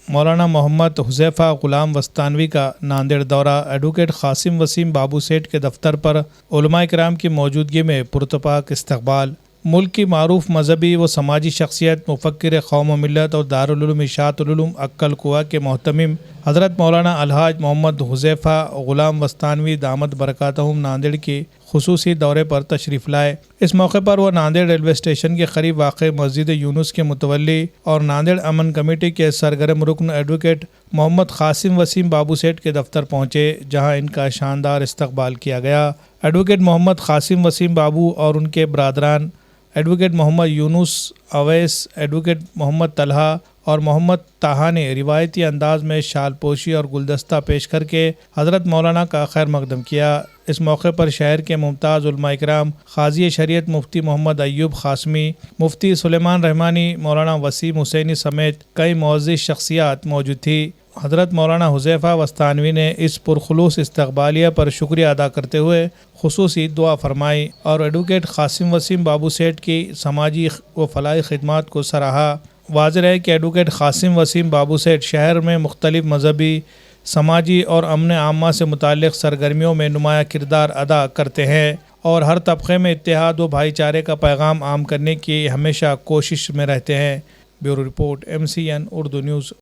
مولانا محمد حذیفہ غلام وستانوی کا ناندیڑ دورہ، ایڈوکیٹ قاسم وسیم بابو سیٹھ کے دفتر پر علماء کرام کی موجودگی میں پرتپاک استقبال۔ ملک کی معروف مذہبی و سماجی شخصیت، مفکر قوم و ملت اور دارالعلوم اشاعت العلوم اکل کوہ کے محتمم حضرت مولانا الحاج محمد حذیفہ غلام وستانوی دامت برکاتہم ناندیڑ کی خصوصی دورے پر تشریف لائے۔ اس موقع پر وہ ناندیڑ ریلوے اسٹیشن کے قریب واقع مسجد یونس کے متولی اور ناندیڑ امن کمیٹی کے سرگرم رکن ایڈوکیٹ محمد قاسم وسیم بابو سیٹھ کے دفتر پہنچے، جہاں ان کا شاندار استقبال کیا گیا۔ ایڈوکیٹ محمد قاسم وسیم بابو اور ان کے برادران ایڈوکیٹ محمد یونس اویس، ایڈوکیٹ محمد طلحہ اور محمد طاہا نے روایتی انداز میں شال پوشی اور گلدستہ پیش کر کے حضرت مولانا کا خیر مقدم کیا۔ اس موقع پر شہر کے ممتاز علماء کرام، قاضی شریعت مفتی محمد ایوب قاسمی، مفتی سلیمان رحمانی، مولانا وسیم حسینی سمیت کئی معزز شخصیات موجود تھی۔ حضرت مولانا حذیفہ وستانوی نے اس پرخلوص استقبالیہ پر شکریہ ادا کرتے ہوئے خصوصی دعا فرمائی اور ایڈوکیٹ قاسم وسیم بابو سیٹھ کی سماجی و فلاحی خدمات کو سراہا۔ واضح ہے کہ ایڈوکیٹ قاسم وسیم بابو سیٹھ شہر میں مختلف مذہبی، سماجی اور امن عامہ سے متعلق سرگرمیوں میں نمایاں کردار ادا کرتے ہیں اور ہر طبقے میں اتحاد و بھائی چارے کا پیغام عام کرنے کی ہمیشہ کوشش میں رہتے ہیں۔ Bureau report, MCN Urdu news.